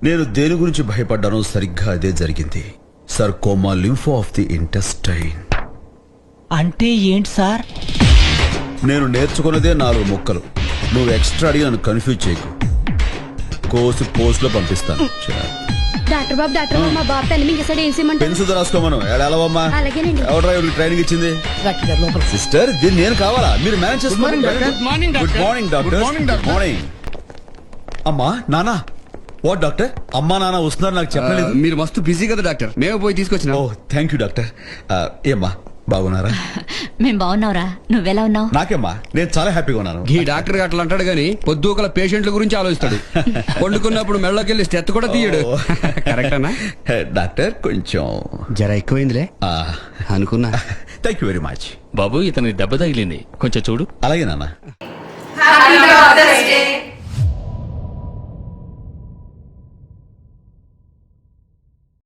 నేను దేని గురించి భయపడ్డానో సరిగ్గా అదే జరిగింది. Sarcoma lympho of the intestine. అంటే ఏంటి సార్? నేను నేర్చుకున్నదే 4 ముక్కలు. నువ్వు ఎక్స్ట్రా అడిగి నన్ను కన్ఫ్యూజ్ చేయకు. కోసి పోస్ట్ లో పంపిస్తాను. డాక్టర్ బాబు మా బాబు పెన్ మింగేసాడు, ఏం చేయమంటారు? పెన్సు రాసుకోమను. ఎడవమ్మా. అలాగేనండి. ఎవడ్రా ఎవరికి ట్రైనింగ్ ఇచ్చింది? డాక్టర్ గారు లోపల. సిస్టర్, దీన్ని నేను కావాలా? మీరు మేనేజ్ చేసుకోండి. Good morning, doctor. Good morning doctor. Good morning, doctor. Good morning. అమ్మా నానా. What doctor? అమ్మా నాన్న వస్తున్నారు, నాకు చెప్పలేదు. మీరు మస్తు బిజీ కదా డాక్టర్, మేము పోయి తీసుకొచ్చిన. ఓ థ్యాంక్ యూ డాక్టర్. ఏమ్మా బాగున్నారా? మేం బాగున్నావురా, నువ్వెలా ఉన్నావు? నాకేమ్మా, నేను చాలా హ్యాపీగా ఉన్నాను. ఈ డాక్టర్ అట్లా అంటాడు గానీ పొద్దుకల పేషెంట్ల గురించి ఆలోచిస్తాడు. వండుకున్నప్పుడు మెళ్ళకెళ్ళి స్టెత్ కూడా తీయడు. ఓ. కరెక్టేనా డాక్టర్ కొంచెం జర ఎక్కువైందిలే అనుకున్నా. Thank you very much. బాబు, ఇతనికి దెబ్బ తగిలింది, కొంచెం చూడు. అలాగే నాన్న. Happy Father's Day.